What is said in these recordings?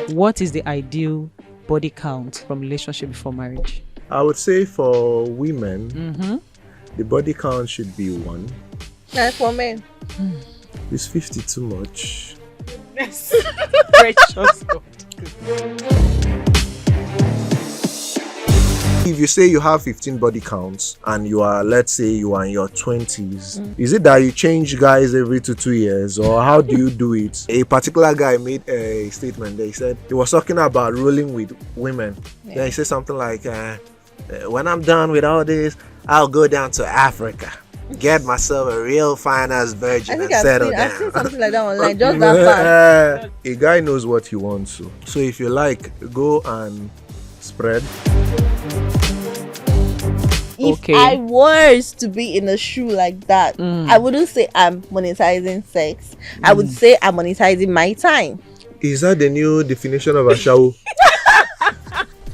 What is the ideal body count from relationship before marriage? I would say for women, the body count should be 1. And for men, Is 50 too much? Yes. Precious God. If you say you have 15 body counts and you are, let's say you are in your 20s, is it that you change guys every 2 years, or how do you do it? A particular guy made a statement. They said he was talking about rolling with women. Then he said something like, when I'm done with all this, I'll go down to Africa, get myself a real fine ass virgin and settle down. I've seen something like that online, just that fast. A guy knows what he wants to. So if you like, go and spread. If I was to be in a shoe like that, I wouldn't say I'm monetizing sex. I would say I'm monetizing my time. Is that the new definition of a show?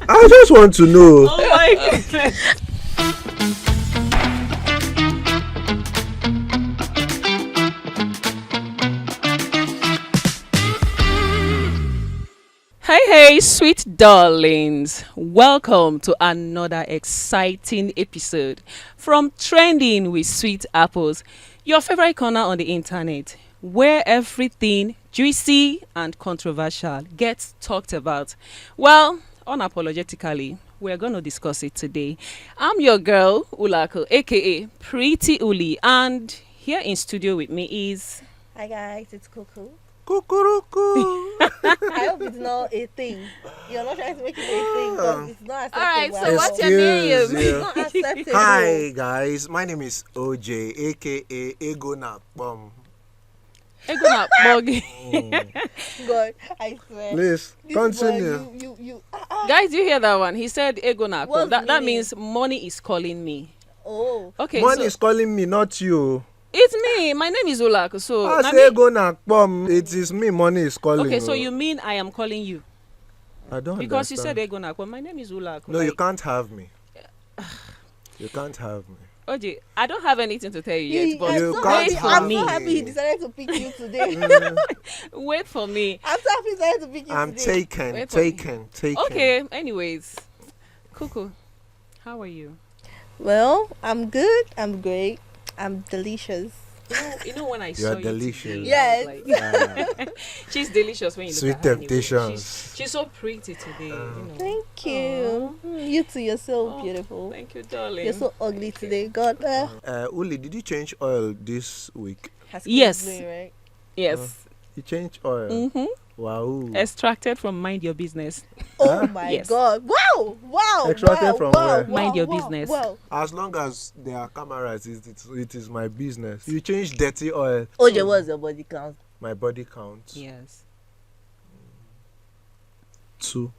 I just want to know. Oh my goodness. Hey, sweet darlings. Welcome to another exciting episode from Trending with Sweet Apples, your favorite corner on the internet, where everything juicy and controversial gets talked about. Well, unapologetically, we're going to discuss it today. I'm your girl, Ulako, aka Pretty Uli, and here in studio with me is... Hi guys, it's Cuckoo. Kukuruku. I hope it's not a thing. You're not trying to make it a thing because it's not acceptable. Alright, so what's your name? Excuse It's you. not acceptable. Hi guys, my name is OJ, aka Ego Nakbom. Ego na bug. God, I swear. Please This continue. boy, you. Guys, you hear that one? He said ego na What's that meaning? means money is calling me. Oh. Okay, One so is calling me, not you. it's me. My name is Ulak. So I na say me- Ego Nakbom. It is me. Money is calling. okay, so you mean I am calling you I don't because you understand. said ego na bug. My name is Ulak. No, you can't have me. You can't have me. OJ, I don't have anything to tell you yet, but You can't wait have for I'm me. so happy he decided to pick you today. Wait for me. I'm so happy he decided to pick you I'm today. taken. Wait for me. Taken. Okay. Anyways, Cuckoo, how are you? Well, I'm good. I'm great. I'm delicious. You know when I You saw are you delicious. today, Yes. I was like, she's delicious when you Sweet look at her anyway. temptations. She's so pretty today. You know. Thank you. You too. You're so Oh, beautiful. Thank you, darling. You're so ugly today. God. Uli, did you change oil this week? Yes. Right? Yes. You changed oil. Mm-hmm. Wow. Extracted from Mind Your Business. Oh my Yes. God. Wow. Extracted wow, from wow, where? wow, Mind your wow, business. Wow. As long as there are cameras, it is my business. You change dirty oil. OJ, what's your body count? My body count. Yes. 2.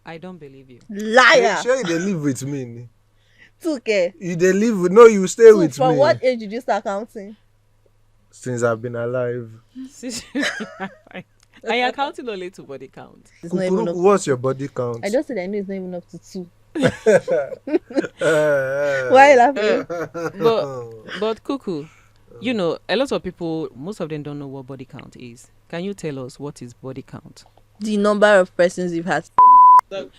I don't believe you. Liar. Sure, you dey live with me. Ni? 2K. You dey live with, no, you stay So with from me. what age did you start counting? Since I've been alive. I am counting only to body count. It's not even Kukuruku, up. what's your body count? I just said I know it's not even up to 2. Uh, Why are you laughing? But Cuckoo, you know, a lot of people, most of them don't know what body count is. Can you tell us what is body count? The number of persons you've had.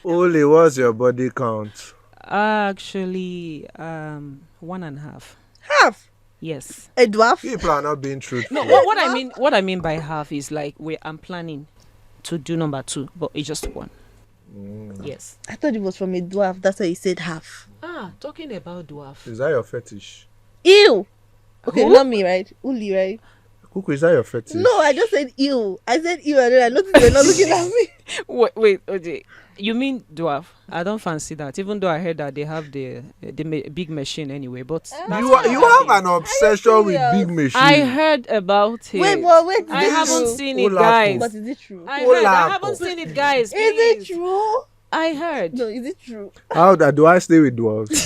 Uli, what's your body count? Actually, 1.5. Half. Yes. A dwarf. People are not being truthful. No, what I mean by half is like I'm planning to do number 2, but it's just 1. Yes. I thought it was from a dwarf. That's why you said half. Talking about dwarf. Is that your fetish? Ew. Okay, Who? not me, right? Uli, right? Kuku, is that your fetish? No, I just said ew. I said ew, and then I noticed you're not looking at me. Wait, OJ. You mean dwarf? I don't fancy that. Even though I heard that they have the big machine anyway, but You have an obsession with serious? big machines. I heard about it. Wait, but wait. I is it haven't true? seen it, Olapo. guys. But is it true? I heard. I Olapo. haven't seen it, guys. Is it please. true? I heard. No, is it true? How that do I stay with dwarves?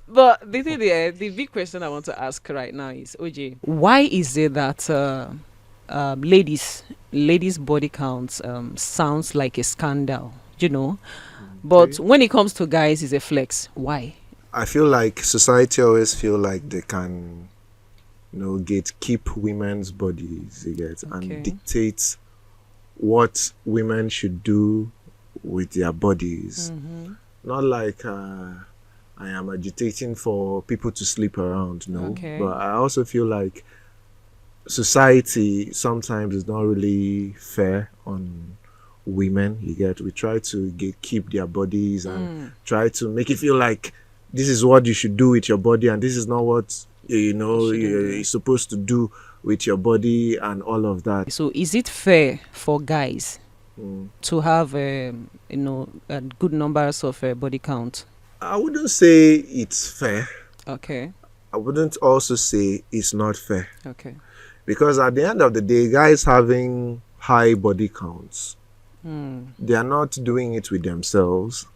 But the thing there, the big question I want to ask right now is, OJ, why is it that ladies' body counts sounds like a scandal, you know? But when it comes to guys, it's a flex. Why? I feel like society always feel like they can gatekeep women's bodies, you get, Okay. and dictate what women should do with their bodies. Not like I am agitating for people to sleep around, no. Okay. But I also feel like society sometimes is not really fair on women. You get, we try to keep their bodies and try to make it feel like this is what you should do with your body, and this is not what you're supposed to do with your body, and all of that. So is it fair for guys to have a good numbers of body count? I wouldn't say it's fair. Okay. I wouldn't also say it's not fair, Okay. because at the end of the day, guys having high body counts, they are not doing it with themselves.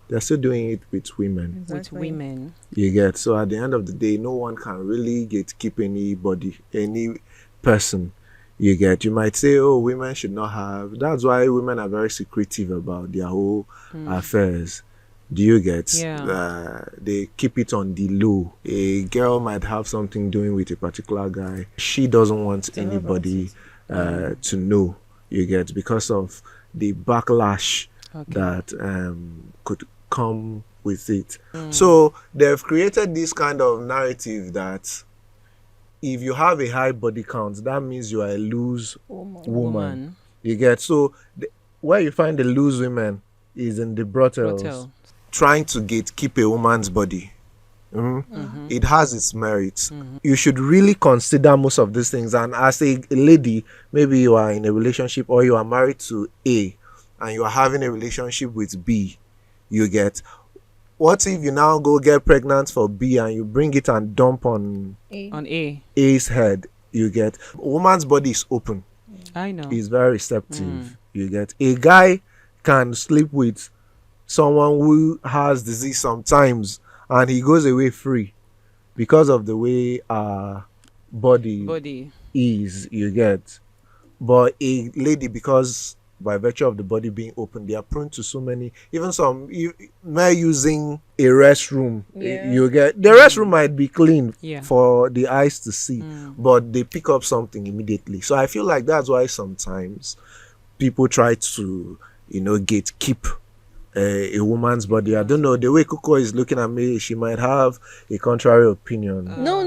They're still doing it with women. With women. You get, so at the end of the day, no one can really keep anybody, any person. You get, you might say, oh, women should not have. That's why women are very secretive about their whole affairs. Do you get? Yeah. They keep it on the low. A girl might have something doing with a particular guy. She doesn't want anybody to know. You get, because of the backlash that could come with it. So they've created this kind of narrative that if you have a high body count, that means you are a loose woman. You get, so where you find the loose women is in the brothels. Trying to keep a woman's body. It has its merits. You should really consider most of these things. And as a lady, maybe you are in a relationship or you are married to A and you are having a relationship with B. You get, what if you now go get pregnant for B and you bring it and dump on A's head? You get, a woman's body is open. I know. It's very receptive. You get, a guy can sleep with someone who has disease sometimes and he goes away free because of the way our body is, you get. But a lady, because by virtue of the body being open, they are prone to so many, even some men using a restroom. You get, the restroom might be clean for the eyes to see, but they pick up something immediately. So I feel like that's why sometimes people try to gatekeep a woman's body. I don't know, the way Coco is looking at me, she might have a contrary opinion. No.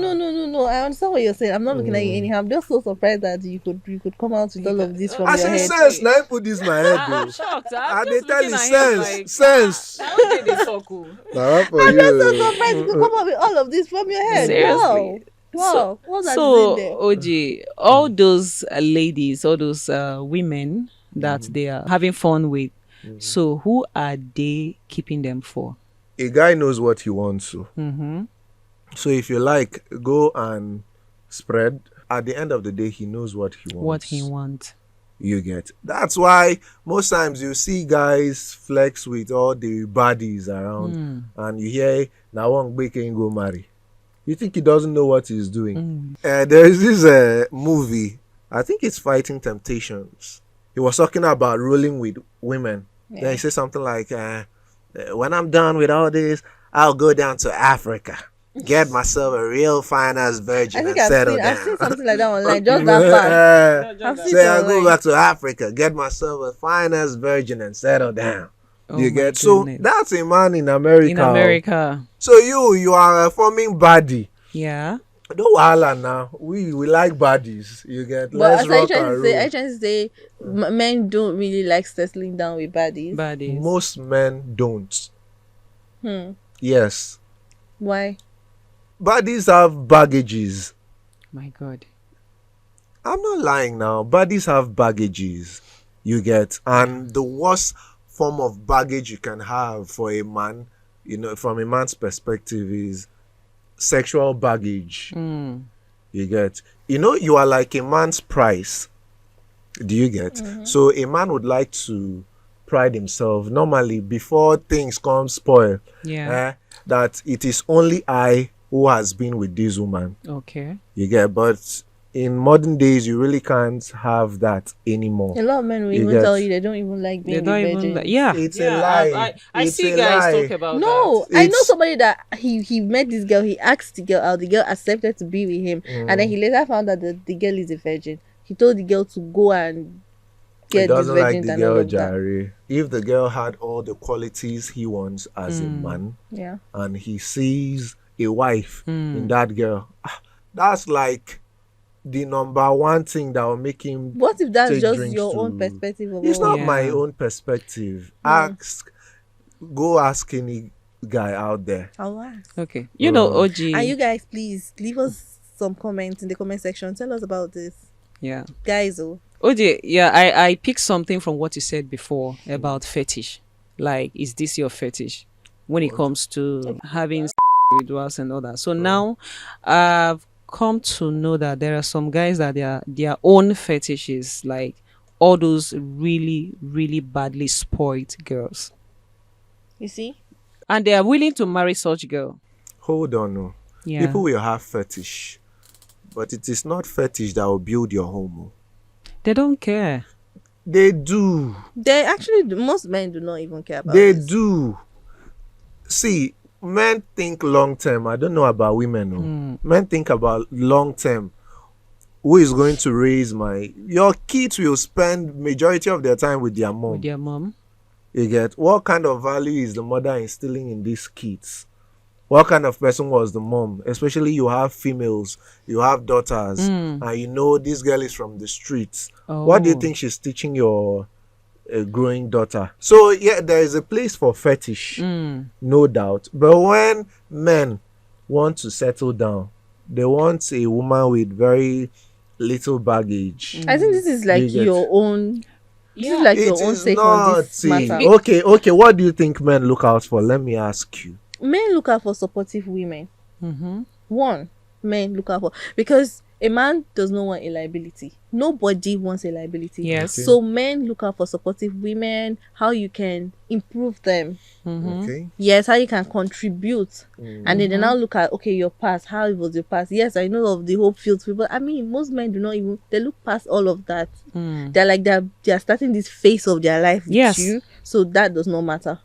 I understand what you're saying. I'm not looking at you anyhow. I'm just so surprised that you could come out with all of this from your head. I say sense. Now I put this in my head. I'm shocked. I'm they just tell looking you at him sense. like, Sense. How did they talk? Now for I'm you. just so surprised you could come out with all of this from your head. Seriously. Wow. What's that So in there? OG, all those ladies, all those women that they are having fun with, so who are they keeping them for? A guy knows what he wants to. So if you like, go and spread. At the end of the day, he knows what he wants. What he wants. You get. That's why most times you see guys flex with all the baddies around, and you hear now one big can go marry. You think he doesn't know what he's doing. There is this movie, I think it's Fighting Temptations. He was talking about rolling with women. Then he said something like, when I'm done with all this, I'll go down to Africa, get myself a real fine ass virgin and settle down. I've seen something like that online, just that part. Say I'll go back to Africa, get myself a fine ass virgin and settle down. You get, so that's a man in America. In America. So you are a forming baddie. Yeah. Don't wahala now. We like baddies. You get. But Let's as rock I and roll. trying to say men don't really like settling down with baddies. Most men don't. Yes. Why? Baddies have baggages. My God. I'm not lying now. Baddies have baggages. You get. And the worst form of baggage you can have for a man, from a man's perspective, is sexual baggage. You get. You are like a man's price. Do you get? So a man would like to pride himself normally before things come spoil. That it is only I who has been with this woman. Okay. You get. But in modern days, you really can't have that anymore. A lot of men will You even get- tell you they don't even like They being don't a even virgin. like, yeah. It's a yeah, lie. I It's see a guys lie. talk about No, that. I know It's- somebody that he met this girl. He asked the girl out. The girl accepted to be with him, and then he later found out that the girl is a virgin. He told the girl to go and He get this doesn't like virgin the and all girl, of that. Jare. If the girl had all the qualities he wants as a man, Yeah. and he sees a wife in that girl, that's like the number one thing that will make him What if that's take just drinks your to- own perspective of It's all? not my Yeah. own perspective. Go ask any guy out there. I'll ask. Okay. You know, OG. And you guys, please leave us some comments in the comment section. Tell us about this, Yeah. guys. Oh, OJ, yeah, I picked something from what you said before about fetish. Like, is this your fetish when it comes to having rituals and all that? So now I've come to know that there are some guys that their own fetishes, like all those really, really badly spoiled girls. you see, And they are willing to marry such girl. Hold on. No. Yeah. People will have fetish, but it is not fetish that will build your home. Oh. They don't care. They do. they actually most men do not even care about. They this. do. See, men think long term. I don't know about women. No. Men think about long term. Who is going to raise your kids will spend majority of their time with their mom. With their mom. You get what kind of value is the mother instilling in these kids? What kind of person was the mom? Especially you have females, you have daughters, and you know this girl is from the streets. What do you Oh. think she's teaching your growing daughter? So yeah, there is a place for fetish, no doubt. But when men want to settle down, they want a woman with very little baggage. I think this is like You get- your own. This Yeah. is like It your own is take on not. this matter. Okay. What do you think men look out for? Let me ask you. Men look out for supportive women. Mm-hmm. One, men look out for, because a man does not want a liability. Nobody wants a liability. Yes. Okay. So men look out for supportive women, how you can improve them. Okay. Yes, how you can contribute. And then they now look at, okay, your past, how was your past? Yes, I know of the hope filled people. I mean, most men do not even, they look past all of that. They're like, they're starting this phase of their life with Yes. you. So that does not matter.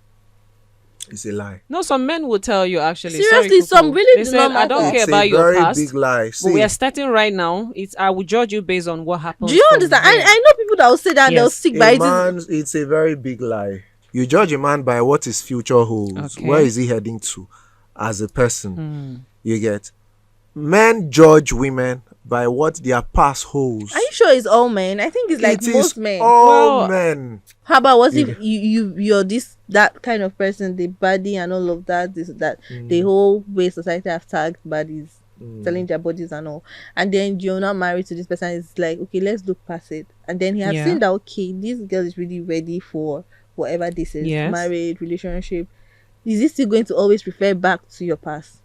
It's a lie. No, some men will tell you actually. Seriously, sorry, some Kuku. really They do said, not I don't matter. care It's about a your very past. big lie. But we See, are starting right now. I will judge you based on what happens. Do you from understand? here. I know people that will say that and they'll Yes. stick by a it. man, it's a very big lie. You judge a man by what his future holds. Okay. Where is he heading to as a person? You get. Men judge women by what their past holds. Are you sure it's all men? I think it's like It is most men. all Well, men. How about what if you're that kind of person, the body and all of that, this that the whole way society have tagged bodies, selling their bodies and all, and then you're not married to this person. It's like, okay, let's look past it, and then he has Yeah. seen that, okay, this girl is really ready for whatever this is, Yes. married, relationship. Is he still going to always refer back to your past?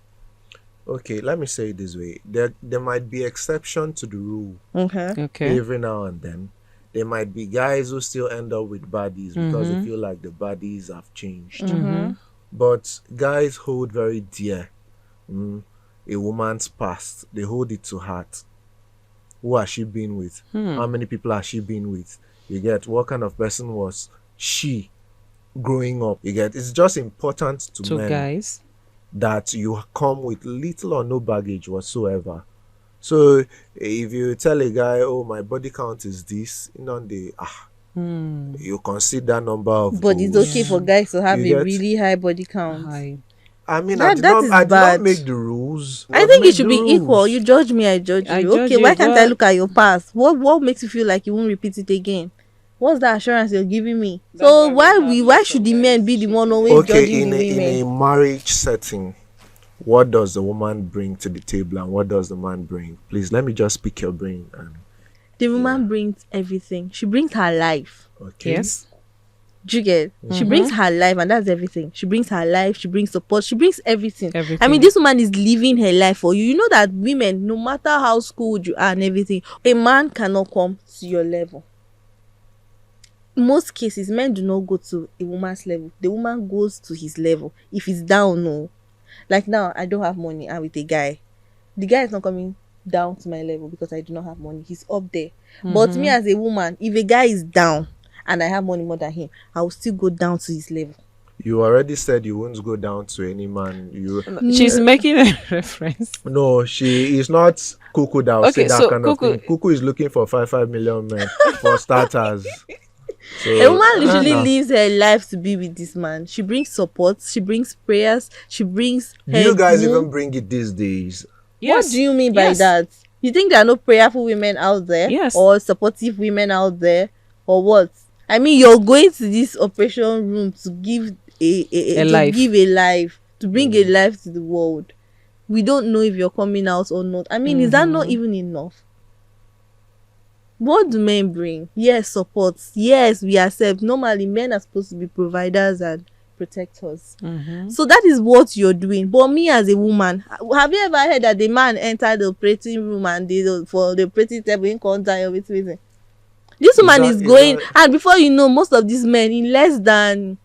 Okay, let me say it this way. There might be exception to the rule Okay. Okay. every now and then. There might be guys who still end up with baddies because they feel like the baddies have changed. But guys hold very dear a woman's past. They hold it to heart. Who has she been with? How many people has she been with? You get, what kind of person was she growing up? You get, it's just important to To men guys. that you come with little or no baggage whatsoever. So if you tell a guy, oh, my body count is this, you consider that number of But it's goals. okay for guys to have You a get- really high body count. Hi. I mean, That is I did bad. not make the rules. I think it should be equal. You judge me, I judge I you. judge Okay, you, why can't I but- look at your past? What makes you feel like you won't repeat it again? What's the assurance you're giving me? So why should the men be the one always Okay, judging the in women? a marriage setting, what does the woman bring to the table and what does the man bring? Please let me just pick your brain. The woman brings everything. She brings her life. Okay. Yes. Do you get? She brings her life, and that's everything. She brings her life. She brings support. She brings everything. I Everything. mean, this woman is living her life for you. You know that women, no matter how schooled you are and everything, a man cannot come to your level. In most cases, men do not go to a woman's level. The woman goes to his level. If he's down, no. Like now, I don't have money. I'm with a guy. The guy is not coming down to my level because I do not have money. He's up there. But me as a woman, if a guy is down and I have money more than him, I will still go down to his level. You already said you won't go down to any man. She's making a reference. No, she is not Cuckoo that will Okay, say that so kind Cuckoo- of thing. Cuckoo is looking for 5 million men for starters. So, A woman literally nah. lives her life to be with this man. She brings support, she brings prayers, she brings Do you her guys moon. even bring it these days? What do you mean by Yes. that? You think there are no prayerful women out there? Yes. Or supportive women out there? Or what? I mean, you're going to this operation room to give A to life. give a life, to bring a life to the world. We don't know if you're coming out or not. I mean, is that not even enough? What do men bring? Yes, support. Yes, we accept. Normally, men are supposed to be providers and protectors. So that is what you're doing. But me as a woman, have you ever heard that the man entered the operating room and for the operating table in contact of everything? This woman is going, and before you know, most of these men in less than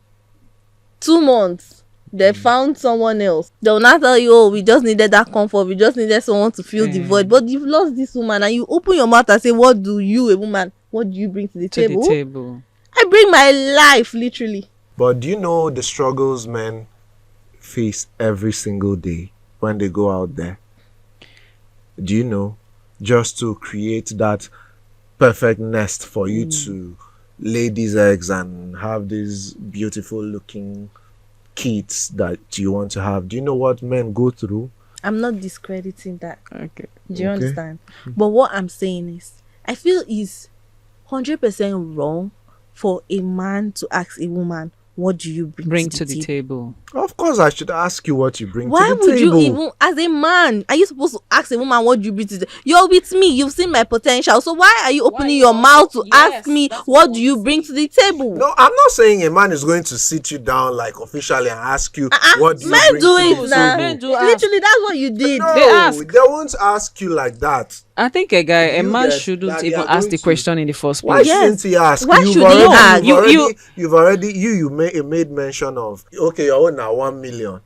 2 months, they found someone else. They will not tell you, oh, we just needed that comfort, we just needed someone to fill the void. But you've lost this woman, and you open your mouth and say, what do you, a woman, what do you bring to the To table? the table. I bring my life, literally. But do you know the struggles men face every single day when they go out there? Do you know? Just to create that perfect nest for you to lay these eggs and have these beautiful looking kids that you want to have. Do you know what men go through? I'm not discrediting that. Okay. Do you Okay. understand? But what I'm saying is, I feel it's 100% wrong for a man to ask a woman, what do you bring To the table. Of course, I should ask you what you bring Why to the would table. you even, as a man, are you supposed to ask a woman what do you bring to the table? You're with me, you've seen my potential. So why are you opening your mouth to ask me what do you bring to the table? No, I'm not saying a man is going to sit you down like officially and ask you what do you Men bring do to it the now. Men table. do ask. Literally, that's what you did. No, They ask. they won't ask you like that. I think a man get that shouldn't they even are ask going the to- question in the first Why place. Yes. shouldn't he ask? Why should he ask? You've already made mention of, okay, your own now 1 million.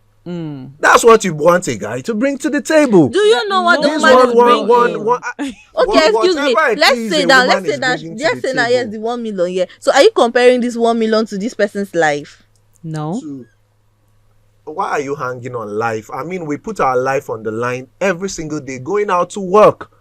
That's what you want a guy to bring to the table. Do you know what the No, woman is one- bringing? one- Okay, excuse me. Let's say now, yes, the 1 million, yeah. So are you comparing this 1 million to this person's life? No. Why are you hanging on life? I mean, we put our life on the line every single day going out to work.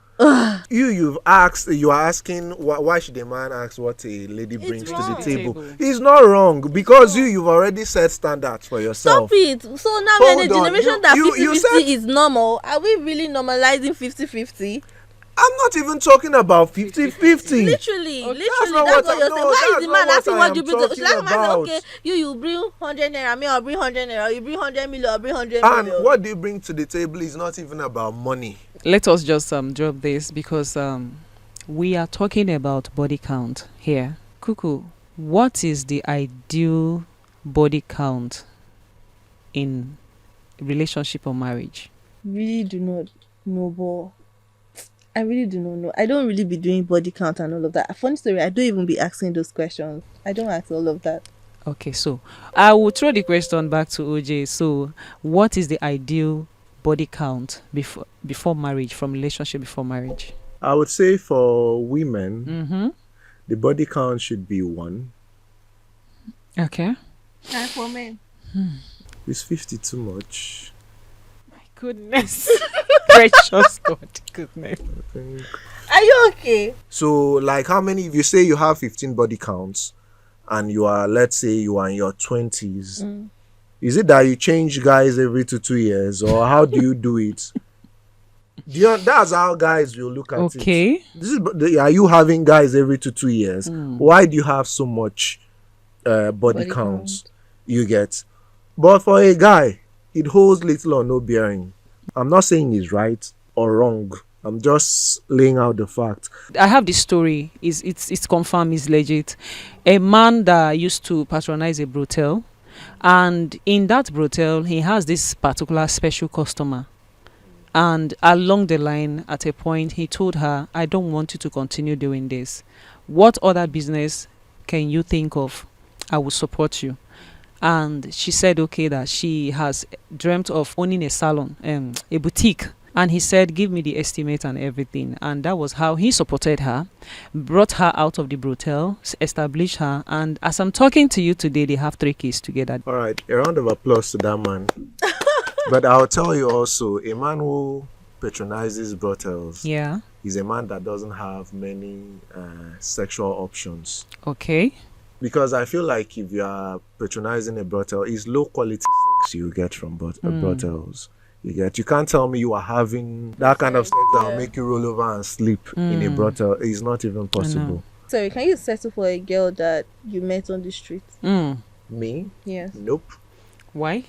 You are asking why should a man ask what a lady brings to the wrong. table? It's not wrong because you've already set standards for yourself. Stop it. So now we're in a Hold on. generation that You 50-50 said- is normal. Are we really normalizing 50-50? I'm not even talking about 50-50. Literally, not that's what what I'm- you're saying. no, Why is that's the man not asking what what I you am bring to? talking Like man say, about. okay, you bring 100 naira, me I'll bring 100 naira. You bring 100 million, I'll bring 100 And million. what do you bring to the table is not even about money. Let us just drop this because we are talking about body count here. Cuckoo, what is the ideal body count in relationship or marriage? Really do not know, but I really do not know. I don't really be doing body count and all of that. A funny story, I don't even be asking those questions. I don't ask all of that. Okay, so I will throw the question back to OJ. So, what is the ideal body count before marriage, from relationship before marriage? I would say for women, Mm-hmm. the body count should be 1. Okay. And for men, Is 50 too much? My goodness. Precious God, goodness. I think. are you okay? So, like, how many? If you say you have 15 body counts, and you are, let's say, you are in your 20s, is it that you change guys every 2 years, or how do you do it? That's how guys will look at it. Okay. Are you having guys every 2 years? Why do you have so much body counts? You get, but for a guy, it holds little or no bearing. I'm not saying it's right or wrong. I'm just laying out the fact. I have this story. It's confirmed. It's legit. A man that used to patronize a brothel, and in that brothel, he has this particular special customer. And along the line, at a point, he told her, "I don't want you to continue doing this. What other business can you think of? I will support you." And she said, okay, that she has dreamt of owning a salon, a boutique. And he said, give me the estimate and everything. And that was how he supported her, brought her out of the brothel, established her. And as I'm talking to you today, they have 3 kids together. All right, a round of applause to that man. But I'll tell you also, a man who patronizes brothels Yeah. is a man that doesn't have many sexual options. Okay. Because I feel like if you are patronizing a brothel, it's low quality sex you get from brothels. You can't tell me you are having that kind of sex that will make you roll over and sleep in a brothel. It's not even possible. Sorry, can you settle for a girl that you met on the street? Me? Yes. Nope. Why?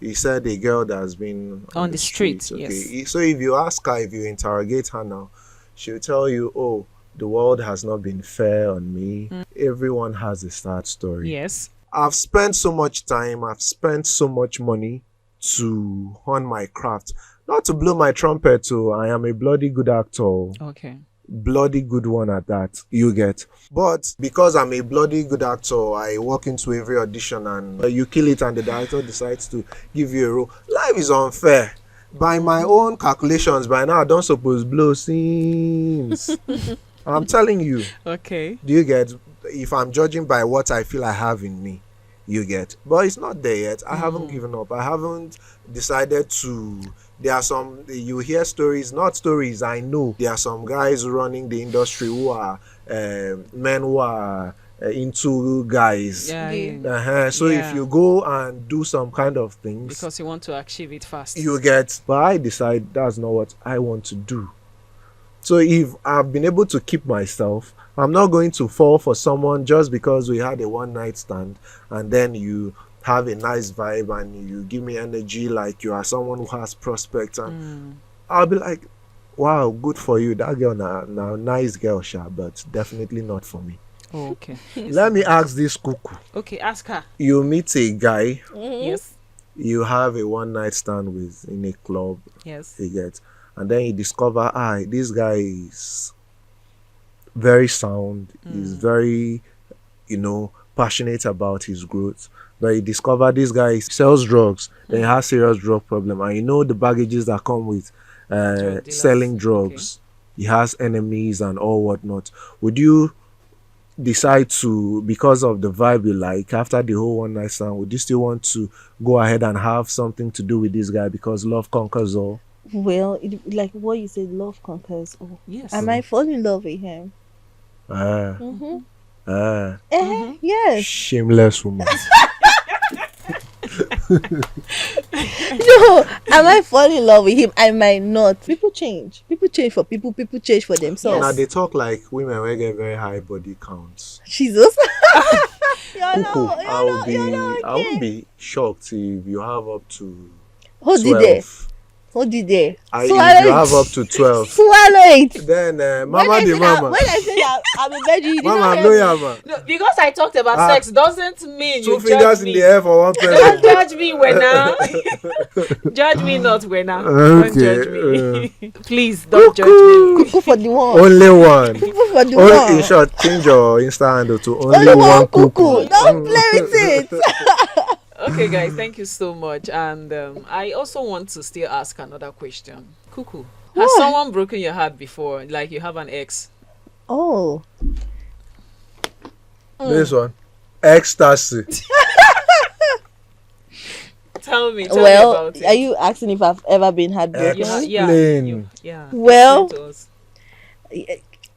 He said a girl that has been On the street, Okay. yes. So if you ask her, if you interrogate her now, she'll tell you, oh, the world has not been fair on me. Everyone has a sad story. Yes. I've spent so much time, I've spent so much money to hone my craft. Not to blow my trumpet, so I am a bloody good actor. Okay. Bloody good one at that, you get. But because I'm a bloody good actor, I walk into every audition and you kill it and the director decides to give you a role. Life is unfair. By my own calculations, by now I don't suppose blow scenes. I'm telling you. Okay. Do you get? If I'm judging by what I feel I have in me, you get. But it's not there yet. I haven't given up. I haven't decided to. There are some, you hear stories, not stories, I know. There are some guys running the industry who are men who are into guys. Yeah. So if you go and do some kind of things, Because you want to achieve it fast. you get. But I decide that's not what I want to do. So if I've been able to keep myself, I'm not going to fall for someone just because we had a one night stand and then you have a nice vibe and you give me energy like you are someone who has prospects, and I'll be like, wow, good for you. That girl now nice girl, sha, but definitely not for me. Oh, okay. Let me ask this cuckoo. Okay, ask her. You meet a guy, Yes. you have a one night stand with in a club, Yes. you get, and then you discover, this guy is very sound, he's very, passionate about his growth. But you discover this guy sells drugs, then he has serious drug problem, and you know the baggages that come with dealers. selling drugs. He has enemies and all whatnot. Would you decide to, because of the vibe you like, after the whole one night stand, would you still want to go ahead and have something to do with this guy because love conquers all? Well, like what you said, love conquers all. Yes. I might fall in love with him. Yes. Shameless woman. No, I might fall in love with him. I might not. People change. People change for people. People change for themselves. Now they talk like women will get very high body counts. Jesus. Cuckoo, I would be shocked if you have up to Hold 12. it there. Hold it there. If you have up to 12, Swallow it. then mama When the I mama. say that I'm a virgin, you did Mama, not I'm hear me. loyal, man. No, because I talked about sex doesn't mean Two you fingers judge in me. the air for one Don't person. judge me, Wena. Judge me not, Wena. Don't judge me. Please don't judge me. Cuckoo for the one. Only one. Cuckoo for the Only, one. in short, change your Insta handle to only, Only one cuckoo. cuckoo. Don't play with it. Okay, guys, thank you so much. And I also want to still ask another question. Cuckoo, has someone broken your heart before? Like you have an ex? Oh. This one. Ecstasy. Tell me Well, about it. are you asking if I've ever been heartbroken? Explain. Well, explain to us.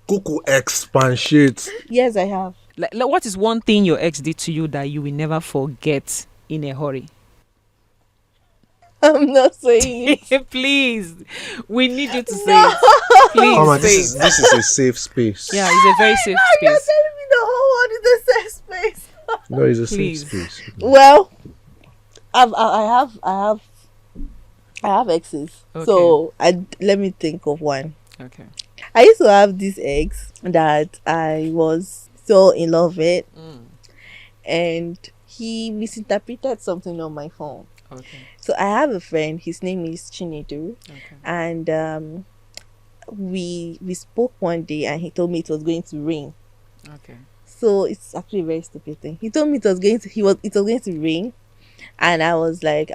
Cuckoo expatiate. yes, I have. Like, what is one thing your ex did to you that you will never forget in a hurry? I'm not saying it. Please, we need you to say it. Please Mama, say this it. is a safe space. Yeah, it's a very safe You're space. telling me the whole world is a safe space. No, it's a Please. safe space. Well, I have exes. Okay. So let me think of one. Okay. I used to have this ex that I was so in love with, and he misinterpreted something on my phone. Okay. So I have a friend. His name is Chinedu, Okay. and we spoke one day, and he told me it was going to rain. Okay. So it's actually a very stupid thing. He told me it was going to rain, And I was like,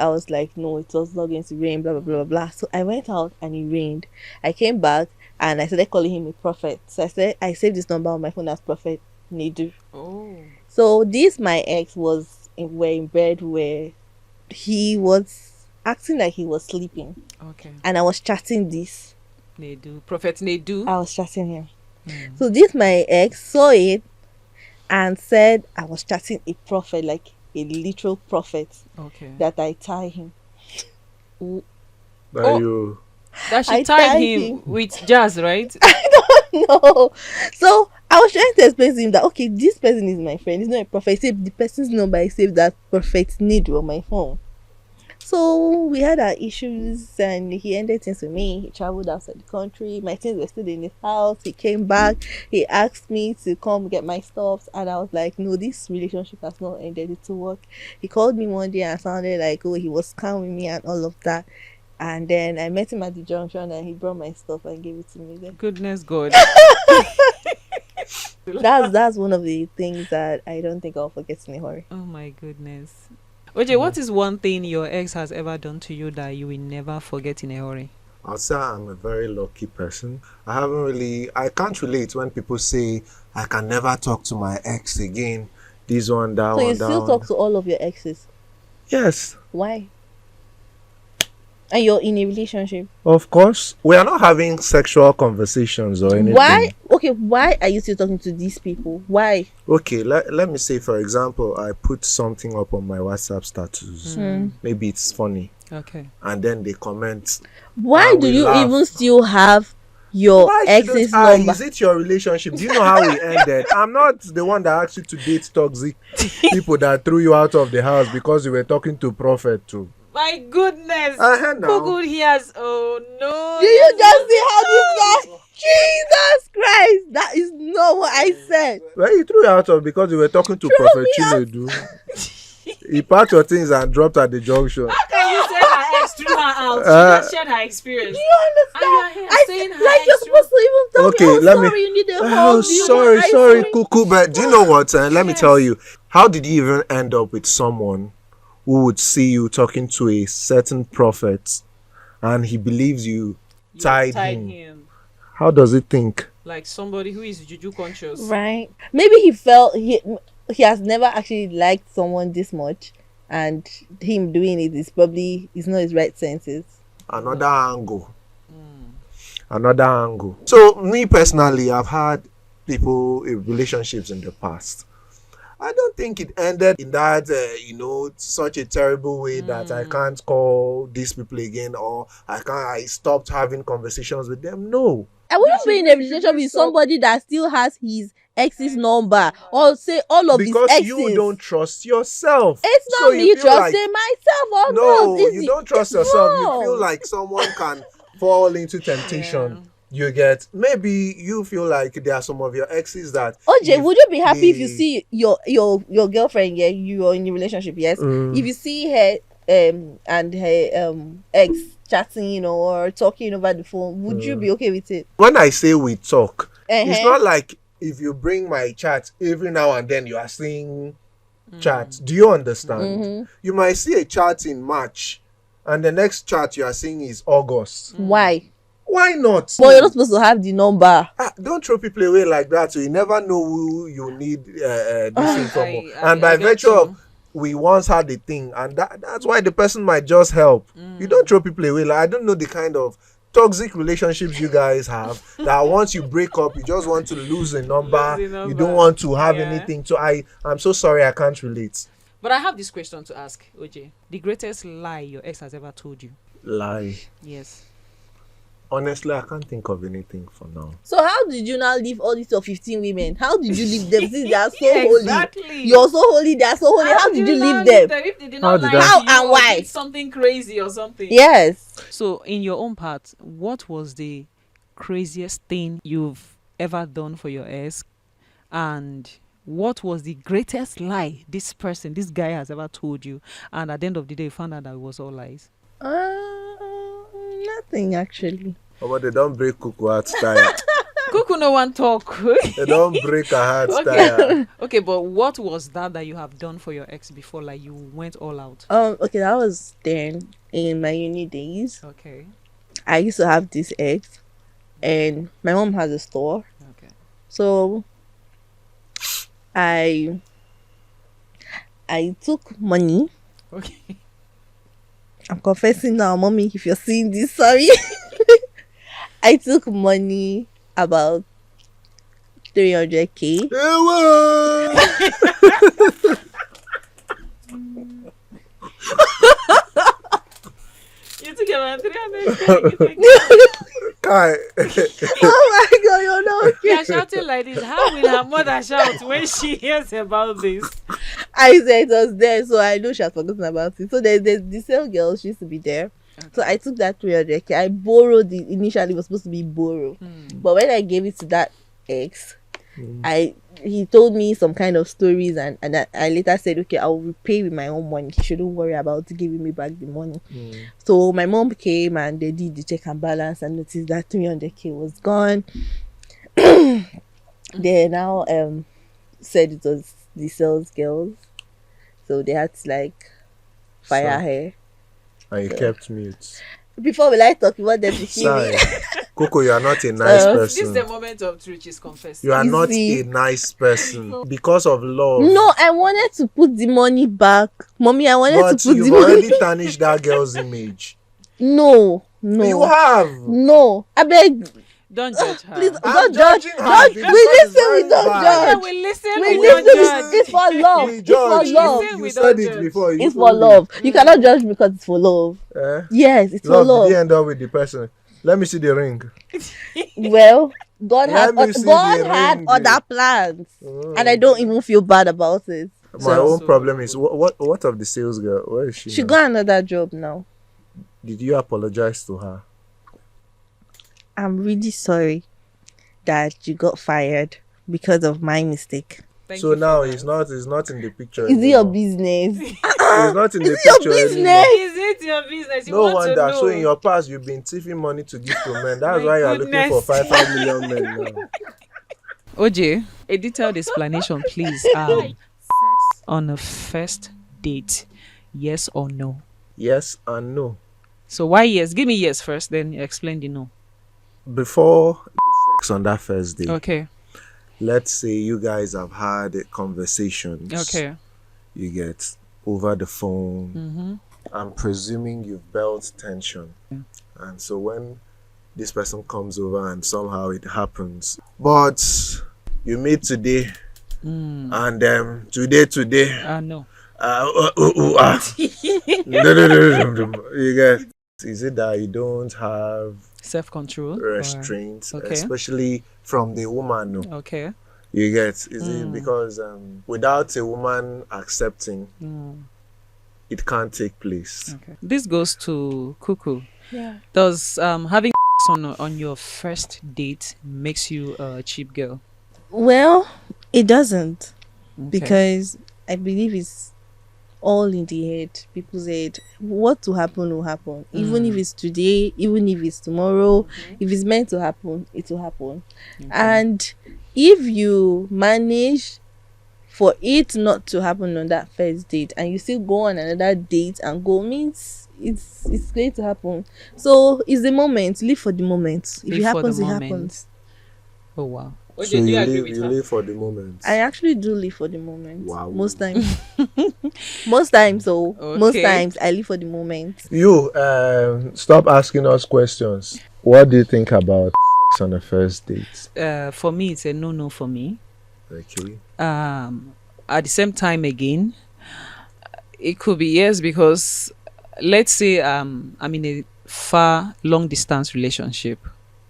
no, it was not going to rain, blah blah blah blah blah. So I went out and it rained. I came back and I started calling him a prophet. So I saved this number on my phone as Prophet Nedu. Oh. So this my ex were in bed where he was acting like he was sleeping, Okay. and I was chatting this. Nedu. Prophet Nedu. I was chatting him. So this my ex saw it and said I was chatting a prophet, like a literal prophet, Okay. that I tie him. That Oh. you. That she I tied tied him him. with jazz, right? No. So I was trying to explain to him that okay, this person is my friend. He's not a prophet. He saved the person's number. I saved that prophet need on my phone. So we had our issues and he ended things with me. He traveled outside the country. My things were still in his house. He came back. He asked me to come get my stuff. And I was like, no, this relationship has not ended. It to work. He called me one day and sounded like, oh, he was calm with me and all of that. And then I met him at the junction and he brought my stuff and gave it to me then. Goodness God. That's one of the things that I don't think I'll forget in a hurry. Oh my goodness. OJ, what is one thing your ex has ever done to you that you will never forget in a hurry? I'll say I'm a very lucky person. I can't relate when people say I can never talk to my ex again. This one, that So one, you that still one. talk to all of your exes? Yes, Why? And you're in a relationship? of course. We are not having sexual conversations or anything. Why? Okay, why are you still talking to these people? Why? Okay, let me say, for example, I put something up on my WhatsApp status. Maybe it's funny. Okay. And then they comment. Why And do we you laugh. even still have your Why ex's shouldn't I? number? Is it your relationship? Do you know how we ended? I'm not the one that asked you to date toxic people that threw you out of the house because you were talking to prophet too. My goodness. Now. Who could hears? Oh no. Do you just see how this guy? Jesus Christ! That is not what I said. Well, he threw you out of because you were talking to prophet Chinedu. He packed your things and dropped at the junction. How can you say her ex threw her out? She just shared her experience. Do you understand? And you are here saying her like you're ex supposed to even tell Okay, me, oh, let sorry, me- you need a Oh, hug. you sorry, want ice sorry, cream? cuckoo. But do you know what? Let me Yes. tell you. How did you even end up with someone who would see you talking to a certain prophet and he believes you tied him? How does he think? Like somebody who is juju conscious. Right. Maybe he felt he has never actually liked someone this much, and him doing it is probably is not his right senses. Another angle. Another angle. So me personally, I've had people in relationships in the past. I don't think it ended in that such a terrible way that I can't call these people again, or I stopped having conversations with them. No. I wouldn't be in a relationship with somebody that still has his ex's number, or say all of Because his exes. you don't trust yourself. It's not So you me feel trusting myself or No, not. you don't trust yourself. You feel like someone can fall into temptation. You get, maybe you feel like there are some of your exes that OJ, would you be happy if you the- see your girlfriend, yeah, you are in a relationship, yes? If you see her and her ex chatting, or talking over the phone, would you be okay with it? when I say we talk, it's Uh-huh. not like if you bring my chat every now and then you are seeing chat. Do you understand? You might see a chat in March and the next chat you are seeing is August. Why? Why not? But you're not supposed to have the number. Don't throw people away like that. So you never know who you need this thing from. And by I get virtue you. of we once had a thing, and that's why the person might just help. You don't throw people away. Like, I don't know the kind of toxic relationships you guys have that once you break up, you just want to lose a number. Lose a You number. don't want to have Yeah. anything. So I'm so sorry, I can't relate. But I have this question to ask, OJ. The greatest lie your ex has ever told you? Lie. Yes. Honestly, I can't think of anything for now. So how did you now leave all these your 15 women? How did you leave them since they are so Exactly. holy? You're so holy, they are so holy. How did you not leave them? If they did How not did lie I- How to you and or why? did something crazy or something. Yes. So, in your own part, what was the craziest thing you've ever done for your ex? And what was the greatest lie this guy has ever told you? And at the end of the day, you found out that it was all lies. Nothing actually. Oh, but they don't break cuckoo out style. Cuckoo no one talk. They don't break a heart Okay. tire. Okay, but what was that you have done for your ex before? Like you went all out. Okay, that was then in my uni days. Okay. I used to have this ex, and my mom has a store. Okay. So I took money. Okay. I'm confessing now, mommy, if you're seeing this, sorry. I took money, about 300k. You took about 300. Kai. Oh my god, you're not okay. You are shouting like this. How will her mother shout when she hears about this? I said it was there, so I know she has forgotten about it. So there's the same girl, she used to be there. So I took that 300k. I borrowed it. Initially, it was supposed to be borrow, but when I gave it to that ex, he told me some kind of stories, and I later said, okay, I'll repay with my own money. He shouldn't worry about giving me back the money. So my mom came and they did the check and balance and noticed that 300k was gone. They now said it was the sales girls, so they had to like fire her. And you kept mute. Before we like talk, we want them to hear Sorry. me. Coco, you are not a nice This is person. the moment of truth. She's confessing. You are not Easy. a nice person because of love. No, I wanted to put the money back. Mommy, I wanted But to put you've the money. already tarnished that girl's image. No. You have. No. I beg. Don't judge her. Please I'm don't judge. judging her. Don't. The We person is listen. very We don't bad. Yeah, judge. we listen. We We don't listen. judge. It's for love. We It's judge. for love. Listen, You we said don't it judge. before. You It's for told me. love. You cannot judge because it's for love. Eh? Yes, it's for Love, love. did you end up with the person? Let me see the ring. Well, God Let me see God the had ring. other plans, Oh. and I don't even feel bad about it. My own problem is what of the sales girl? Where is she? She now? got another job now. Did you apologize to her? I'm really sorry that you got fired because of my mistake. Thank So you for now that. it's not in the picture. Is it your anymore. business? It's not in the Is it your picture business? anymore. Is it your business? You No want wonder. to know. So in your past, you've been thieving money to give to men. That's My why you're looking for goodness. 5 million men now. OJ, a detailed explanation, please. Sex on a first date, yes or no? Yes and no. So why yes? Give me yes first, then explain the no. Before sex on that first day, Okay. let's say you guys have had conversations. Okay. You get over the phone. Mm-hmm. I'm presuming you've built tension. Yeah. And so when this person comes over and somehow it happens, but you meet today and today, No. you get, is it that you don't have Self-control. restraints, Okay. especially from the woman? No? Okay. You get, is it because without a woman accepting, it can't take place? Okay. This goes to Cuckoo. Yeah. Does having on your first date makes you a cheap girl? Well, it doesn't, Okay. because I believe it's all in the head. People's head. What to happen will happen. Even if it's today, even if it's tomorrow, if it's meant to happen, it will happen. And if you manage for it not to happen on that first date and you still go on another date and go, means it's going to happen. So it's the moment. Live for the moment. If Live it for happens, the it moment. happens. Oh wow. So you live for the moment. I actually do live for the moment. Wow. Most times. Most times, so most Okay. times I live for the moment. You stop asking us questions. What do you think about sex on the first date? For me, it's a no for me. Okay. At the same time, again, it could be yes, because let's say I'm in a far long distance relationship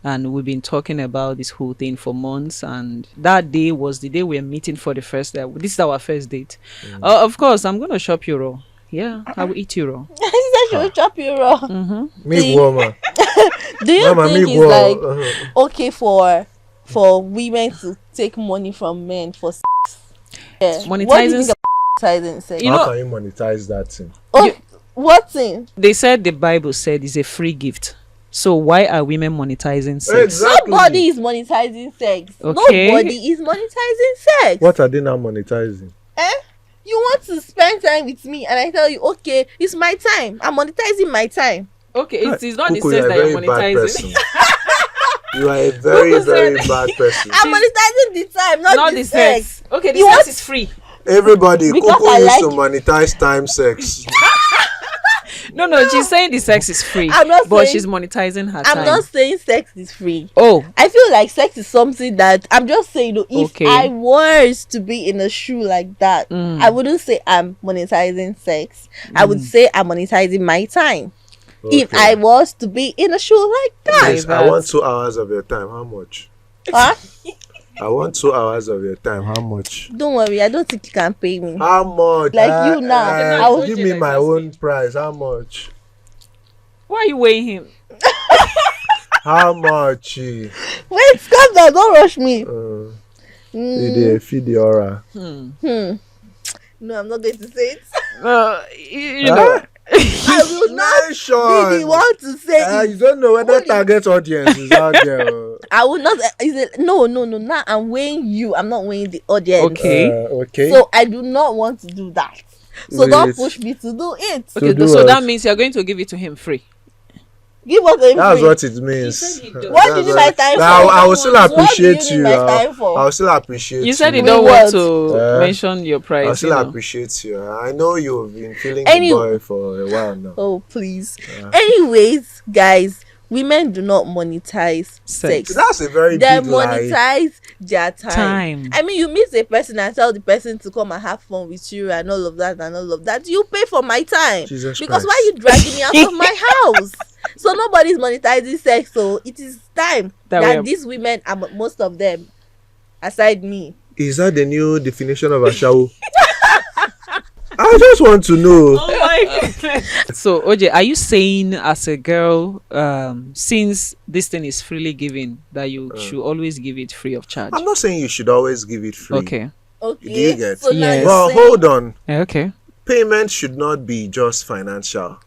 and we've been talking about this whole thing for months, and that day was the day we're meeting for the first day. This is our first date. Of course, I'm gonna shop you raw. Yeah, I will eat you raw. I said she will chop you raw. Me woman. Do you Mama, think me it's like go. okay for women to take money from men for sex? Yeah. What do you Monetizing. think about monetizing sex? You How know- can you monetize that thing? Oh, what thing? They said the Bible said it's a free gift. So why are women monetizing sex? Exactly. Nobody is monetizing sex. Okay. Nobody is monetizing sex. What are they now monetizing? You want to spend time with me, and I tell you, okay, it's my time. I'm monetizing my time. Okay, it is not the Kuku, sex you are that a you're very bad monetizing. person. You are a very, Kuku very said- bad person. I'm monetizing the time, not the sex. Okay, the You sex want- is free. Everybody, Because Kuku I used like- to monetize time sex. No, she's saying the sex is free. I'm not but saying- she's monetizing her I'm time. not saying sex is free. Oh, I feel like sex is something that I'm just saying, if Okay. I was to be in a shoe like that, Mm. I wouldn't say I'm monetizing sex. I would say I'm monetizing my time. If I was to be in a shoe like that. Like Yes, that. I want 2 hours of your time. How much? Huh? I want 2 hours of your time. How much? Don't worry, I don't think you can pay me. How much? Like you now. I will- give me my own price. How much? why are you weighing him? How much? Wait, calm down, don't rush me. Feed the aura. No, I'm not going to say it. You know. I will not be the one to say it. You don't know whether Only- target audience is out there. I will not. No. Now I'm weighing you. I'm not weighing the audience. Okay. Okay. So I do not want to do that. So Wait. don't push me to do it. Okay, do so what? that means you're going to give it to him free. Give us a That's free. what it means. He said he does. What do you need my time for? I will still What do you appreciate need you. my time for? I will still appreciate You said you you. don't Wait, want what? to mention your I will price. still You know. appreciate you. I know you've been feeling Any- the boy for a while now. Oh please. Anyways, guys, women do not monetize sex. That's a very They big lie. monetize their time. Time. I mean, you meet a person and tell the person to come and have fun with you and all of that and all of that. You pay for my time. Jesus Because Christ. why are you dragging me out of my house? So nobody's monetizing sex. So it is time That that we're- these women, and most of them, aside me, Is that the new definition of a shower? I just want to know. Oh my goodness. So, OJ, are you saying as a girl, since this thing is freely given, that you should always give it free of charge? I'm not saying you should always give it free. Okay. okay. Do you get? So now Yes. you're But saying hold on. Okay. Payment should not be just financial.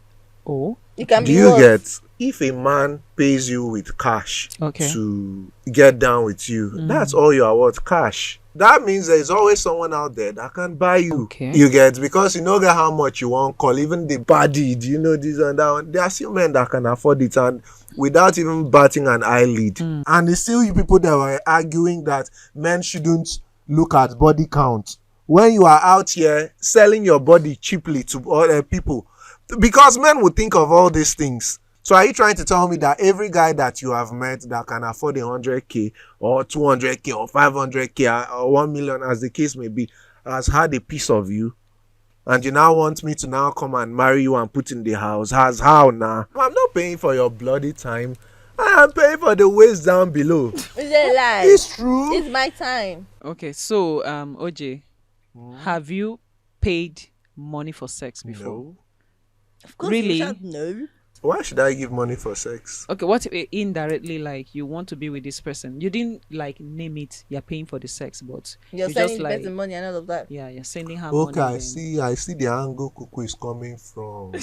Oh. it can Do be you worse. get? If a man pays you with cash Okay. to get down with you, that's all you are worth, cash. That means there's always someone out there that can buy you. Okay. You get, because you know how much you want call, even the baddie, do you know this and that one? There are still men that can afford it and without even batting an eyelid. And it's still you people that were arguing that men shouldn't look at body count when you are out here selling your body cheaply to other people. Because men would think of all these things. So are you trying to tell me that every guy that you have met that can afford 100K or 200K or 500K or 1 million, as the case may be, has had a piece of you, and you now want me to now come and marry you and put in the house? As how now? I'm not paying for your bloody time. I am paying for the waist down below. Is it a lie? It's true. It's my time. Okay. So, OJ, have you paid money for sex before? No. Of course, Really? you should know. Why should I give money for sex? Okay, what if indirectly, like, you want to be with this person? You didn't like name it. You're paying for the sex, but You're you sending just the like, person money and all of that. yeah, you're sending her Okay, money. I see the angle Kuku is coming from.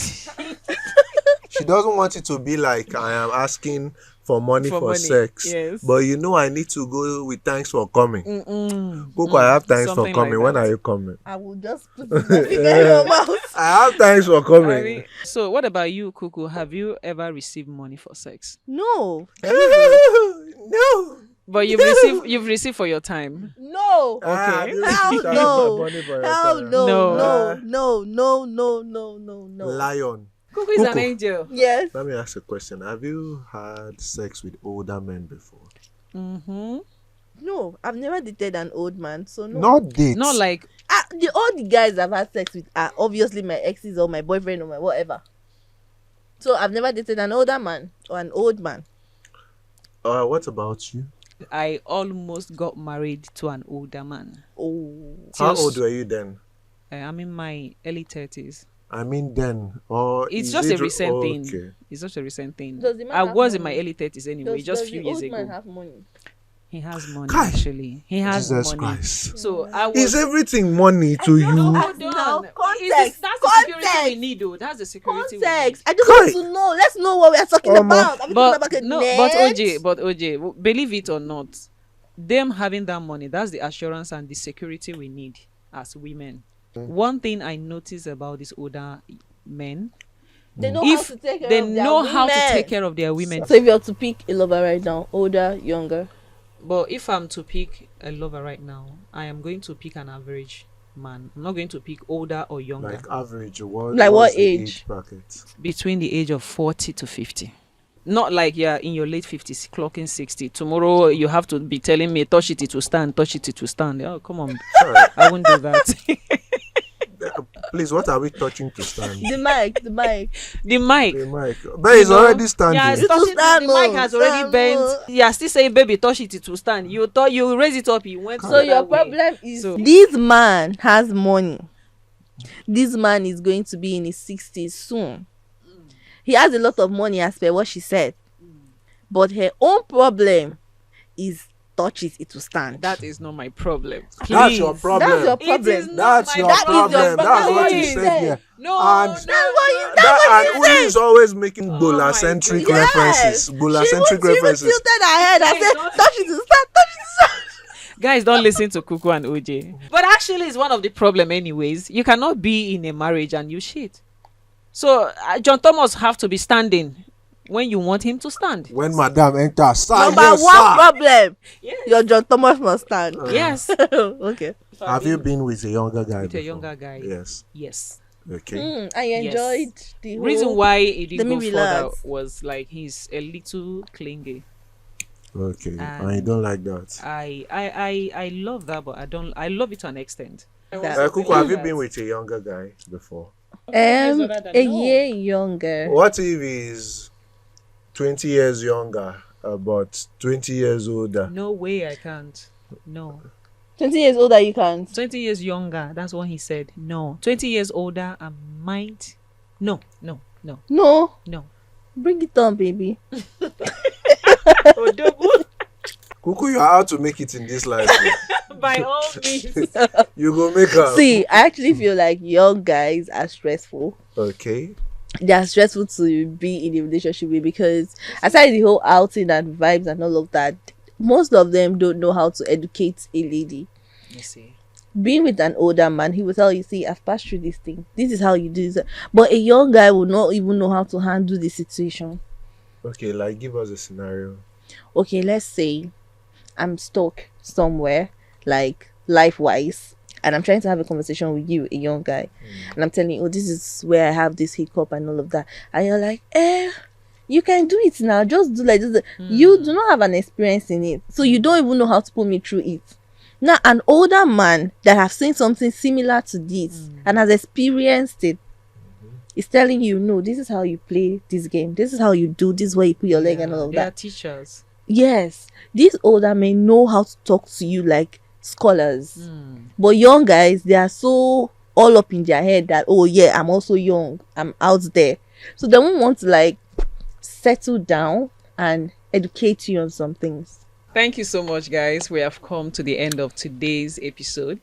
She doesn't want it to be like I am asking for money For for money, sex. yes. But you know I need to go with thanks for coming. Mm-mm. Kuku, I have thanks for Something coming. like When that. are you coming? I will just put my finger in your mouth. I have thanks for coming. I mean, so what about you, Kuku? Have you ever received money for sex? No. No. But you've received for your time. No. Ah, Okay. you Hell receive no. money for your Hell time. no. No. No. Lion. Kuku is an Kuku. angel. Yes. Let me ask a question. Have you had sex with older men before? Mm-hmm. No. I've never dated an old man, so no. Not dates. Not like All the guys I've had sex with are obviously my exes or my boyfriend or my whatever. So I've never dated an older man or an old man. What about you? I almost got married to an older man. Oh. How Just- old were you then? I'm in my early 30s. I mean then, or It's is just it a recent okay. thing. It's just a recent thing. Does the man I have was in money? my early 30s anyway, just Does few the years old man ago. have money? He has money, Kai. actually. He has Jesus money. Christ. So I was. Is everything money to you? Hold No, on. context, That's the security we context. need, though. That's the security Context. we I just Kai. want to know. Let's know what we are talking about. Are we need. talking But about no, but OJ, believe it or not, them having that money, that's the assurance and the security we need as women. One thing I notice about these older men, They know if how to take care they of their know how to women. take care of their women. So if you're to pick a lover right now, older, younger, But if I'm to pick a lover right now, I am going to pick an average man. I'm not going to pick older or younger. Like average, what? Like what what's the age? bracket? Between the age of 40 to 50. Not like you're in your late 50s, clocking 60. Tomorrow you have to be telling me, touch it to stand, touch it to stand. Oh, come on. Sorry. I won't do that. Please, what are we touching to stand? the mic. The mic. The mic. But it's already standing. Yeah, It will touching, stand, the mic oh, has already stand, bent. oh. Yeah, still saying, baby, touch it to stand. You thought you raise it up, he went So the your other way. problem is So- this man has money. This man is going to be in his 60s soon. He has a lot of money as per what she said. But her own problem is touches it will stand. That is not my problem. That's your Please. problem. That's your It is problem. not That's my your That is your problem. That's what you Please. said here. No, And no, That's what you- no. that's what And you Uli said. is always making Oh Bola-centric my Yes. references. She Bola-centric even references. tilted her head and Yes, said, don't- touch it will stand, touch it will stand. Guys, don't listen to Kuku and OJ. But actually, it's one of the problem anyways. You cannot be in a marriage and you shit. So John Thomas have to be standing when you want him to stand. When Madam enters, sir, Number yes, one sir. problem, Yes. your John Thomas must stand. Yes. Okay. Have you been with a younger guy With a before? younger guy? Yes. Yes. Okay. I enjoyed the whole... Reason why it Let didn't me go relax. further was like he's a little clingy. Okay. And And you don't like that. I love that, but I love it to an extent. Kuku, have you been with a younger guy before? a year younger. What if he's 20 years younger, but 20 years older? No way I can't. No. 20 years older, you can't. 20 years younger, that's what he said. No. 20 years older, I might. No. No, No. bring it on, baby. Kuku, you are out to make it in this life. By all means. You go make her. See, I actually feel like young guys are stressful. Okay. They are stressful to be in a relationship with because aside the whole outing and vibes and all of that, most of them don't know how to educate a lady. You see. Being with an older man, he will tell you, see, I've passed through this thing. This is how you do this. But a young guy will not even know how to handle the situation. Okay, like give us a scenario. Okay, let's say I'm stuck somewhere, like life-wise, and I'm trying to have a conversation with you, a young guy, and I'm telling you, oh, this is where I have this hiccup and all of that. And you're like, you can do it now. Just do like this. You do not have an experience in it, so you don't even know how to put me through it. Now, an older man that have seen something similar to this and has experienced it is telling you, no, this is how you play this game. This is how you do this, where you put your leg and all of They that. are teachers. Yes, these older men know how to talk to you like scholars. But young guys, they are so all up in their head that, oh yeah, I'm also young, I'm out there. So they won't want to like settle down and educate you on some things. Thank you so much, guys. We have come to the end of today's episode.